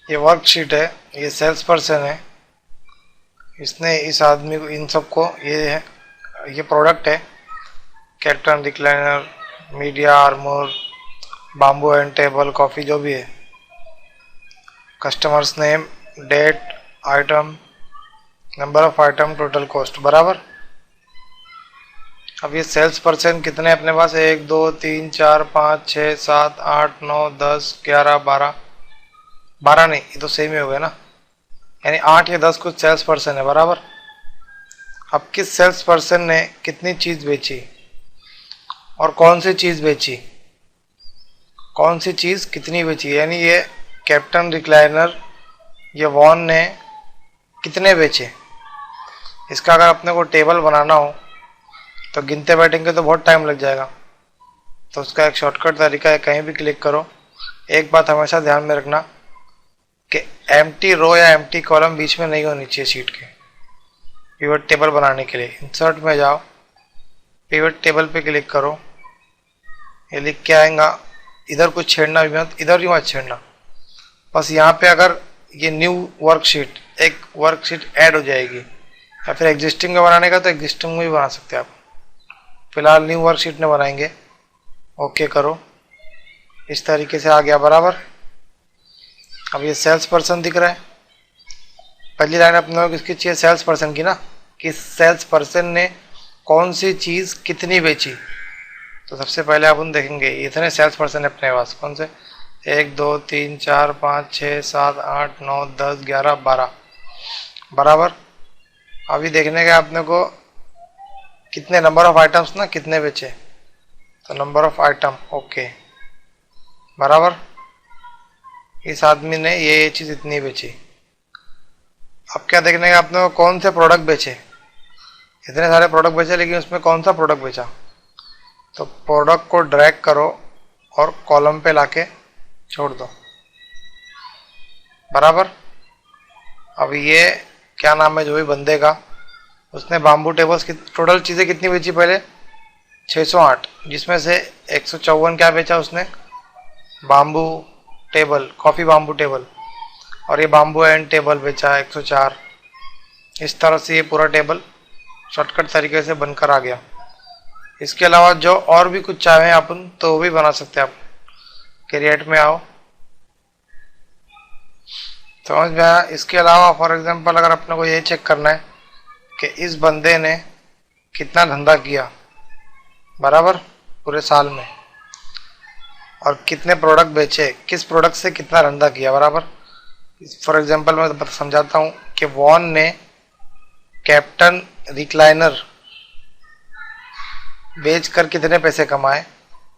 ये वर्कशीट है, ये सेल्स पर्सन है, इसने इस आदमी को, इन सबको, ये है, ये प्रोडक्ट है, captain recliner, media armour, bamboo and table, coffee, जो भी है, customers name, date, item, number of item, total cost, बराबर। अब ये सेल्स पर्सन कितने अपने पास, 1 2 3 4 5 6 7 8 9 10 11 12, 12 नहीं, ये तो सेम ही हो गया ना, यानी 8 या 10 कुछ सेल्स पर्सन है, बराबर। अब किस सेल्स पर्सन ने कितनी चीज़ बेची और कौन सी चीज़ बेची, कौन सी चीज़ कितनी बेची, यानी ये कैप्टन रिक्लाइनर, ये वॉन ने कितने बेचे। इसका अगर अपने को टेबल बनाना हो तो गिनते बैठेंगे तो बहुत टाइम लग जाएगा। तो उसका एक शॉर्टकट तरीका है, कहीं भी क्लिक करो। एक बात हमेशा ध्यान में रखना कि एम्प्टी रो या एम्प्टी कॉलम बीच में नहीं होनी चाहिए शीट के। पिवट टेबल बनाने के लिए इंसर्ट में जाओ, पिवट टेबल पे क्लिक करो, ये लिख के आएगा, इधर कुछ छेड़ना भी मत, इधर भी मत छेड़ना, बस यहाँ पे अगर ये न्यू वर्कशीट, एक वर्कशीट ऐड हो जाएगी, या फिर एग्जिस्टिंग में बनाने का तो एग्जिस्टिंग में भी बना सकते हैं आप। फिलहाल न्यू वर्कशीट में बनाएंगे, ओके करो, इस तरीके से आ गया, बराबर। अब ये सेल्स पर्सन दिख रहा है, पहली लाइन अपने को किसकी चाहिए, सेल्स पर्सन की ना, कि सेल्स पर्सन ने कौन सी चीज़ कितनी बेची। तो सबसे पहले अपन देखेंगे इतने सेल्स पर्सन है अपने पास, कौन से, 1 2 3 4 5 6 7 8 9 10 11 12, बराबर। अभी देखने का अपने को कितने नंबर ऑफ आइटम्स ना, कितने बेचे, तो नंबर ऑफ आइटम, ओके, बराबर। इस आदमी ने ये चीज़ इतनी बेची। अब क्या देखने का अपने को, कौन से प्रोडक्ट बेचे, इतने सारे प्रोडक्ट बेचे, लेकिन उसमें कौन सा प्रोडक्ट बेचा। तो प्रोडक्ट को ड्रैग करो और कॉलम पे लाके छोड़ दो, बराबर। अब ये क्या नाम है जो भी बंदे का, उसने बाम्बू टेबल्स की टोटल चीज़ें कितनी बेची पहले, 608, जिसमें से 154 क्या बेचा उसने, bamboo table, coffee bamboo table, और ये बाम्बू एंड टेबल बेचा 104। इस तरह से ये पूरा टेबल शॉर्टकट तरीके से बनकर आ गया। इसके अलावा जो और भी कुछ चाहें अपन तो वो भी बना सकते हैं। आप क्रिएट में आओ, समझ में आया। इसके अलावा फॉर एग्जांपल अगर अपने को ये चेक करना है कि इस बंदे ने कितना धंधा किया, बराबर, पूरे साल में, और कितने प्रोडक्ट बेचे, किस प्रोडक्ट से कितना धंधा किया, बराबर। फॉर एग्जांपल मैं समझाता हूँ कि वॉन ने कैप्टन रिक्लाइनर बेच कर कितने पैसे कमाए,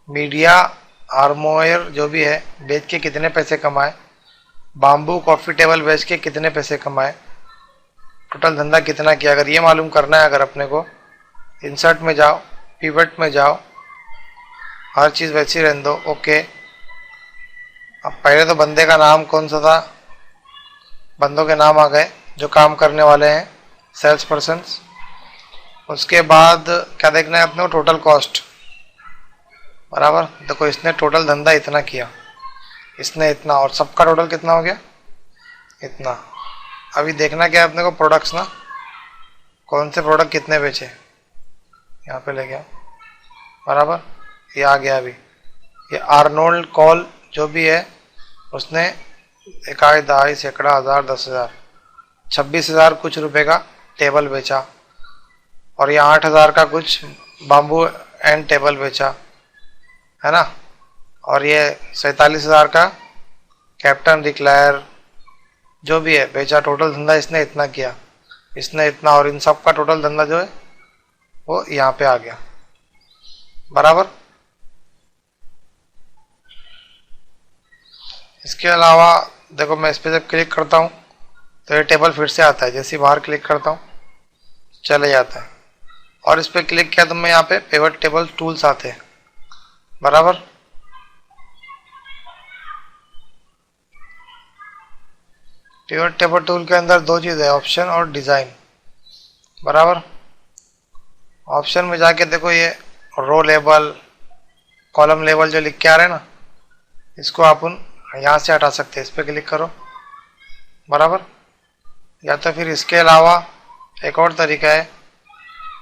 मीडिया आर्मोयर जो भी है बेच के कितने पैसे कमाए, बाम्बू कॉफ़ी टेबल बेच के कितने पैसे कमाए, टोटल धंधा कितना किया। अगर ये मालूम करना है, अगर अपने को, इंसर्ट में जाओ, पिवट में जाओ, हर चीज़ वैसी रहने दो, ओके। अब पहले तो बंदे का नाम कौन सा था, बंदों के नाम आ गए जो काम करने वाले हैं, सेल्स पर्सन्स। उसके बाद क्या देखना है अपने को, टोटल कॉस्ट, बराबर। देखो इसने टोटल धंधा इतना किया, इसने इतना, और सबका टोटल कितना हो गया, इतना। अभी देखना क्या है अपने को, प्रोडक्ट्स ना, कौन से प्रोडक्ट कितने बेचे, यहाँ पे ले गया, बराबर, ये आ गया। अभी ये आर्नोल्ड कॉल जो भी है, उसने इकाई, दहाई, सैकड़ा, हज़ार, 10,000, 26,000 कुछ रुपए का टेबल बेचा, और ये 8,000 का कुछ बाम्बू एंड टेबल बेचा, है ना। और ये 47,000 का कैप्टन रिक्लायर जो भी है बेचा। टोटल धंधा इसने इतना किया, इसने इतना, और इन सब का टोटल धंधा जो है वो यहाँ पे आ गया, बराबर। इसके अलावा देखो मैं इस पर जब क्लिक करता हूँ तो ये टेबल फिर से आता है, जैसे ही बाहर क्लिक करता हूँ चले जाता है। और इस पर क्लिक किया तो मैं यहाँ पे पिवट टेबल टूल्स आते हैं, बराबर। पिवट टेबल टूल के अंदर दो चीज़ है, ऑप्शन और डिज़ाइन, बराबर। ऑप्शन में जाके देखो ये रो लेबल, कॉलम लेबल जो लिख के आ रहे हैं ना, इसको अपन यहाँ से हटा सकते हैं। इस पर क्लिक करो, बराबर। या तो फिर इसके अलावा एक और तरीका है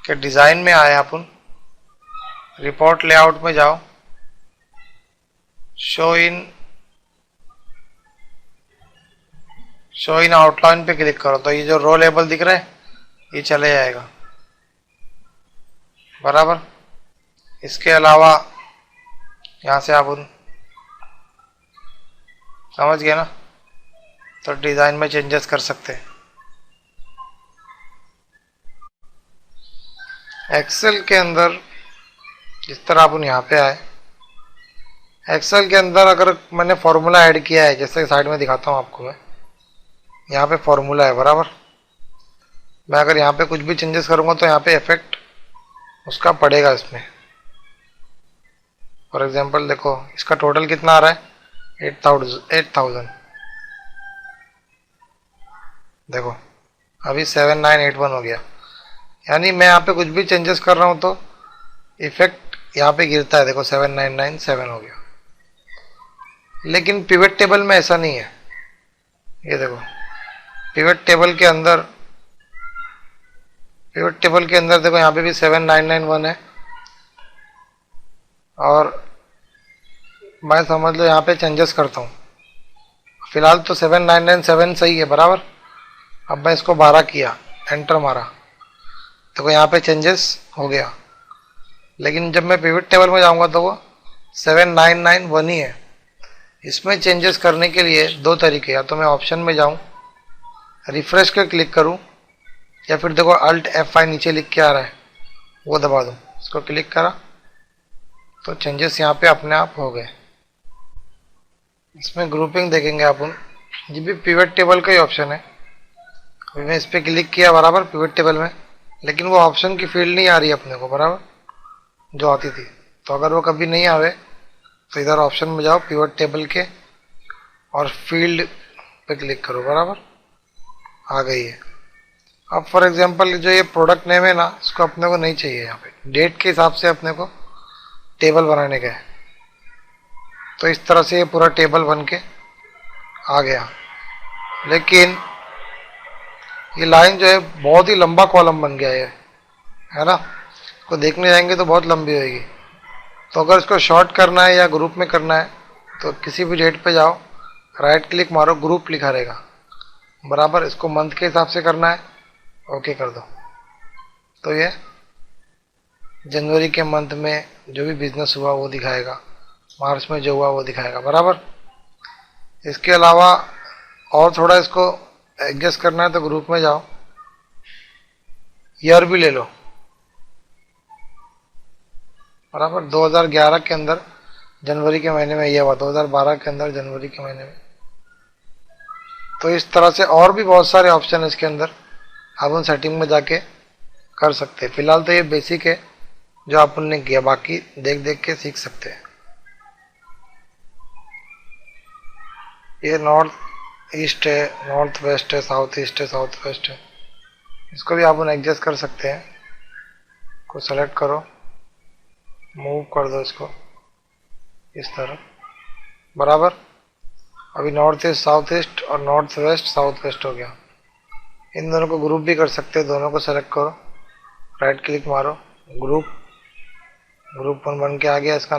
कि डिज़ाइन में आए अपन, रिपोर्ट लेआउट में जाओ, शो इन आउटलाइन पे क्लिक करो तो ये जो रो लेबल दिख रहा है ये चले जाएगा, बराबर। इसके अलावा यहाँ से आप समझ गए ना, तो डिज़ाइन में चेंजेस कर सकते हैं। एक्सेल के अंदर जिस तरह अपन यहाँ पे आए, एक्सेल के अंदर अगर मैंने फॉर्मूला ऐड किया है, जैसे साइड में दिखाता हूँ आपको, मैं यहाँ पे फॉर्मूला है, बराबर। मैं अगर यहाँ पे कुछ भी चेंजेस करूँगा तो यहाँ पे इफेक्ट उसका पड़ेगा इसमें। फॉर एग्जांपल देखो इसका टोटल कितना आ रहा है, 8000। देखो अभी 7981 हो गया, यानी मैं यहाँ पे कुछ भी चेंजेस कर रहा हूँ तो इफेक्ट यहाँ पे गिरता है। देखो 7997 हो गया। लेकिन पिवट टेबल में ऐसा नहीं है। ये देखो पिवट टेबल के अंदर देखो यहाँ पे भी 7991 है, और मैं समझ लो यहाँ पे चेंजेस करता हूँ। फिलहाल तो 7997 सही है, बराबर। अब मैं इसको 12 किया, एंटर मारा, देखो यहाँ पे चेंजेस हो गया। लेकिन जब मैं पिवट टेबल में जाऊँगा तो वो 7991 ही है। इसमें चेंजेस करने के लिए दो तरीके, या तो मैं ऑप्शन में जाऊँ, रिफ्रेश कर क्लिक करूँ, या फिर देखो अल्ट F5 नीचे लिख के आ रहा है वो दबा दूँ। इसको क्लिक करा तो चेंजेस यहाँ पे अपने आप हो गए। इसमें ग्रुपिंग देखेंगे अपन, ये भी पिवट टेबल का ही ऑप्शन है। अभी मैं इस पर क्लिक किया, बराबर, पिवट टेबल में, लेकिन वो ऑप्शन की फील्ड नहीं आ रही अपने को, बराबर, जो आती थी। तो अगर वो कभी नहीं आवे तो इधर ऑप्शन में जाओ, पिवट टेबल के, और फील्ड पे क्लिक करो, बराबर, आ गई है। अब फॉर एग्जांपल जो ये प्रोडक्ट नेम है ना, इसको अपने को नहीं चाहिए। यहाँ पे डेट के हिसाब से अपने को टेबल बनाने का है, तो इस तरह से ये पूरा टेबल बन के आ गया। लेकिन ये लाइन जो है बहुत ही लंबा कॉलम बन गया है ना, इसको देखने जाएंगे तो बहुत लंबी होगी। तो अगर इसको शॉर्ट करना है या ग्रुप में करना है तो किसी भी डेट पे जाओ, राइट क्लिक मारो, ग्रुप लिखा रहेगा, बराबर। इसको मंथ के हिसाब से करना है, ओके कर दो, तो ये जनवरी के मंथ में जो भी बिजनेस हुआ वो दिखाएगा, मार्च में जो हुआ वो दिखाएगा, बराबर। इसके अलावा और थोड़ा इसको एडजस्ट करना है तो ग्रुप में जाओ, ईयर भी ले लो, बराबर। 2011 के अंदर जनवरी के महीने में ये हुआ, 2012 के अंदर जनवरी के महीने में। तो इस तरह से और भी बहुत सारे ऑप्शन है इसके अंदर, आप उन सेटिंग में जाके कर सकते हैं। फिलहाल तो ये बेसिक है जो अपन ने किया, बाकी देख देख के सीख सकते हैं। ये नॉर्थ ईस्ट है, नॉर्थ वेस्ट है, साउथ ईस्ट है, साउथ वेस्ट है, इसको भी आप एडजस्ट कर सकते हैं। को सेलेक्ट करो, मूव कर दो इसको इस तरह, बराबर। अभी नॉर्थ ईस्ट साउथ ईस्ट और नॉर्थ वेस्ट साउथ वेस्ट हो गया। इन दोनों को ग्रुप भी कर सकते हैं, दोनों को सेलेक्ट करो, राइट क्लिक मारो, ग्रुप वन बन के आ गया। इसका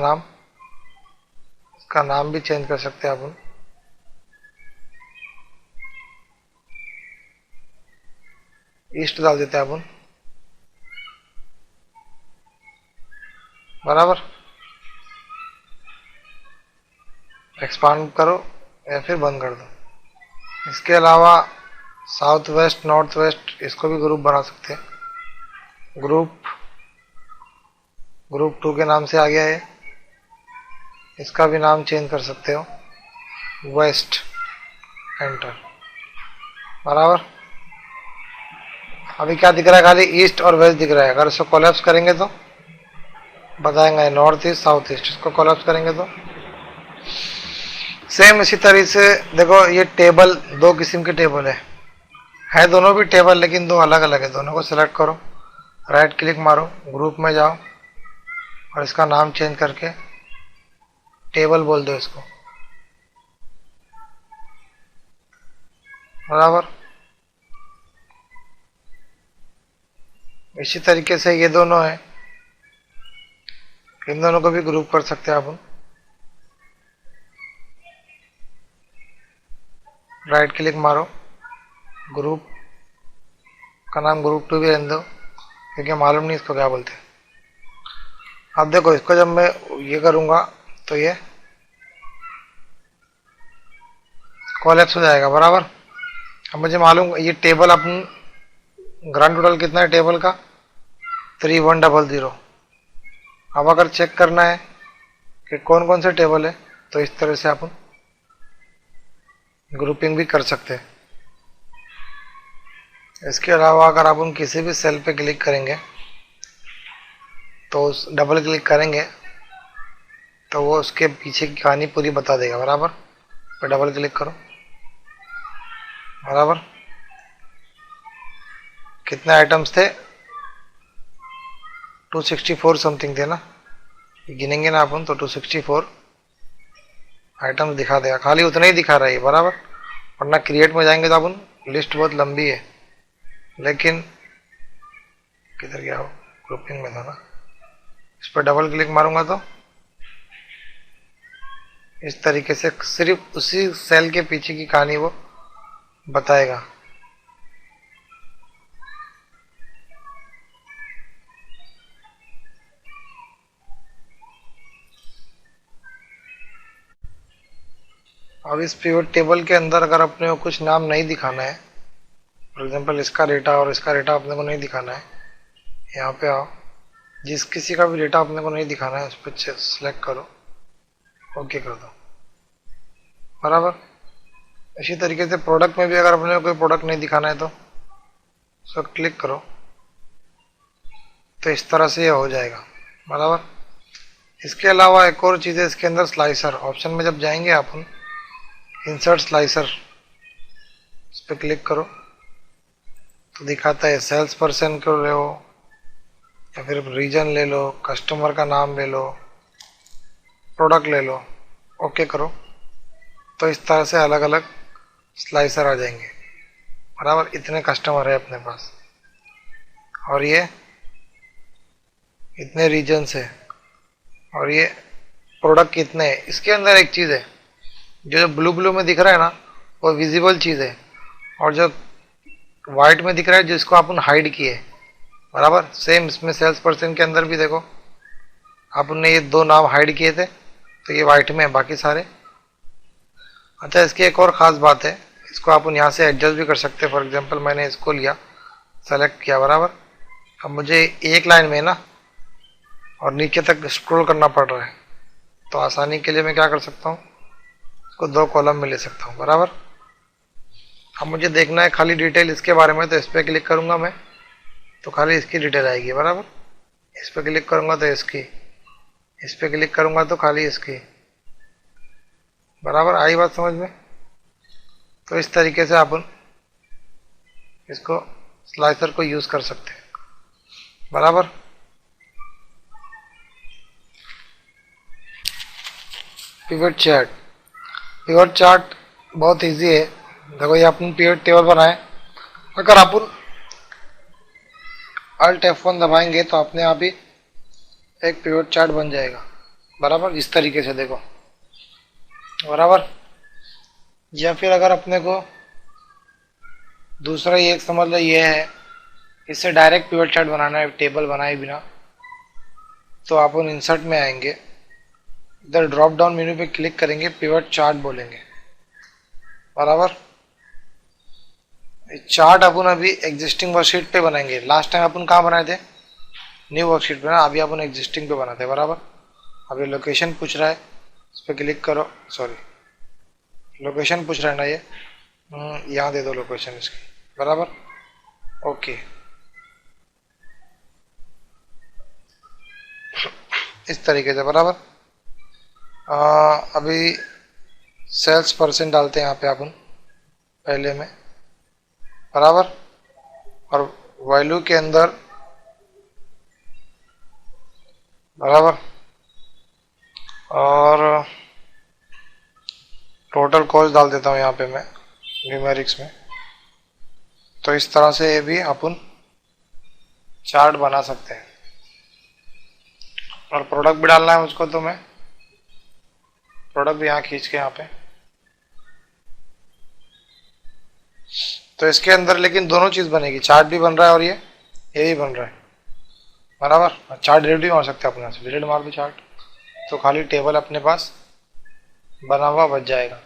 नाम भी चेंज कर सकते हैं अपन, ईस्ट डाल देते हैं अपन, बराबर। एक्सपांड करो या फिर बंद कर दो। इसके अलावा साउथ वेस्ट नॉर्थ वेस्ट इसको भी ग्रुप बना सकते हैं। ग्रुप 2 के नाम से आ गया है, इसका भी नाम चेंज कर सकते हो, वेस्ट, एंटर, बराबर। अभी क्या दिख रहा है, खाली ईस्ट और वेस्ट दिख रहा है। अगर इसको कोलैप्स करेंगे तो बताएंगे नॉर्थ ईस्ट साउथ ईस्ट। इसको कोलैप्स करेंगे तो सेम इसी तरह से। देखो ये टेबल दो किस्म के टेबल है दोनों भी टेबल, लेकिन दो अलग अलग है। दोनों को सिलेक्ट करो, राइट क्लिक मारो, ग्रुप में जाओ और इसका नाम चेंज करके टेबल बोल दो इसको, बराबर। इसी तरीके से ये दोनों है, इन दोनों को भी ग्रुप कर सकते हैं अपन। राइट क्लिक मारो, ग्रुप का नाम ग्रुप 2 भी रहने दो, क्योंकि मालूम नहीं इसको क्या बोलते हैं। अब देखो इसको जब मैं ये करूंगा तो ये कोलैप्स हो जाएगा, बराबर। अब मुझे मालूम ये टेबल अपन ग्रांड टोटल कितना है टेबल का, 3100। अब अगर चेक करना है कि कौन कौन से टेबल है, तो इस तरह से अपन ग्रुपिंग भी कर सकते हैं। इसके अलावा अगर अपन किसी भी सेल पे क्लिक करेंगे तो उस डबल क्लिक करेंगे तो वो उसके पीछे की कहानी पूरी बता देगा, बराबर। तो डबल क्लिक करो, बराबर। कितने आइटम्स थे, 264 समथिंग थे ना, गिनेंगे ना अपन तो 264 आइटम्स दिखा देगा, खाली उतना ही दिखा रहा है, बराबर। वरना क्रिएट में जाएंगे तो अपन लिस्ट बहुत लंबी है, लेकिन किधर गया वो, ग्रुपिंग में था ना। इस पर डबल क्लिक मारूंगा तो इस तरीके से सिर्फ उसी सेल के पीछे की कहानी वो बताएगा। अब इस पिवट टेबल के अंदर अगर अपने को कुछ नाम नहीं दिखाना है, फॉर एग्जांपल इसका डेटा और इसका डेटा अपने को नहीं दिखाना है, यहाँ पे आओ, जिस किसी का भी डेटा अपने को नहीं दिखाना है उस पर सिलेक्ट करो, ओके कर दो, बराबर। इसी तरीके से प्रोडक्ट में भी अगर अपने को कोई प्रोडक्ट नहीं दिखाना है तो उसको क्लिक करो, तो इस तरह से ये हो जाएगा, बराबर। इसके अलावा एक और चीज़ है इसके अंदर, स्लाइसर ऑप्शन में जब जाएंगे अपन, इंसर्ट स्लाइसर, इस पर क्लिक करो तो दिखाता है सेल्स पर्सन को ले लो या फिर रीजन ले लो, कस्टमर का नाम ले लो, प्रोडक्ट ले लो, ओके करो, तो इस तरह से अलग अलग स्लाइसर आ जाएंगे, बराबर। इतने कस्टमर है अपने पास और ये इतने रीजन्स है और ये प्रोडक्ट कितने हैं। इसके अंदर एक चीज़ है, जो ब्लू ब्लू में दिख रहा है ना, वो विजिबल चीज़ है, और जो वाइट में दिख रहा है जिसको अपन हाइड किए, बराबर। सेम इसमें सेल्स पर्सन के अंदर भी देखो, अपन ने ये दो नाम हाइड किए थे तो ये वाइट में है, बाकी सारे। अच्छा, इसकी एक और ख़ास बात है, इसको अपन यहाँ से एडजस्ट भी कर सकते हैं। फॉर एग्जांपल मैंने इसको लिया, सेलेक्ट किया, बराबर। अब मुझे एक लाइन में ना और नीचे तक स्क्रॉल करना पड़ रहा है, तो आसानी के लिए मैं क्या कर सकता हूँ, इसको दो कॉलम में ले सकता हूँ, बराबर। अब मुझे देखना है खाली डिटेल इसके बारे में, तो इस पर क्लिक करूँगा मैं तो खाली इसकी डिटेल आएगी, बराबर। इस पर क्लिक करूँगा तो इसकी, इस पर क्लिक करूँगा तो खाली इसकी, बराबर। आई बात समझ में। तो इस तरीके से अपन इसको स्लाइसर को यूज़ कर सकते हैं, बराबर। पिवट चार्ट, पिवट चार्ट बहुत इजी है। देखो ये अपन पिवट टेबल बनाए, अगर अपन Alt F1 दबाएंगे तो अपने आप ही एक पिवट चार्ट बन जाएगा, बराबर। इस तरीके से देखो, बराबर। या फिर अगर अपने को दूसरा ये एक समझ लो ये है, इससे डायरेक्ट पिवट चार्ट बनाना है टेबल बनाए बिना, तो अपन इंसर्ट में आएंगे, इधर ड्रॉप डाउन मेन्यू पे क्लिक करेंगे, पिवट चार्ट बोलेंगे, बराबर। चार्ट अपन अभी एग्जिस्टिंग वर्कशीट पे बनाएंगे। लास्ट टाइम अपन कहाँ बनाए थे, न्यू वर्कशीट पे ना, अभी अपन एग्जिस्टिंग पे बनाते हैं, बराबर। अभी लोकेशन पूछ रहा है, इस पर क्लिक करो, सॉरी लोकेशन पूछ रहा है ना ये, यहाँ दे दो लोकेशन इसकी, बराबर, ओके। इस तरीके से, बराबर। अभी सेल्स पर्सन डालते हैं यहाँ पे अपन पहले में, बराबर। और वैल्यू के अंदर, बराबर, और टोटल कॉस्ट डाल देता हूँ यहाँ पे मैं न्यूमेरिक्स में, तो इस तरह से ये भी अपन चार्ट बना सकते हैं। और प्रोडक्ट भी डालना है मुझको, तो मैं प्रोडक्ट भी यहाँ खींच के यहाँ पे, तो इसके अंदर लेकिन दोनों चीज बनेगी, चार्ट भी बन रहा है और ये भी बन रहा है बराबर। चार्ट डिलीट भी मार सकते हैं अपने से, डिलीट मार दो चार्ट, तो खाली टेबल अपने पास बना हुआ बच जाएगा।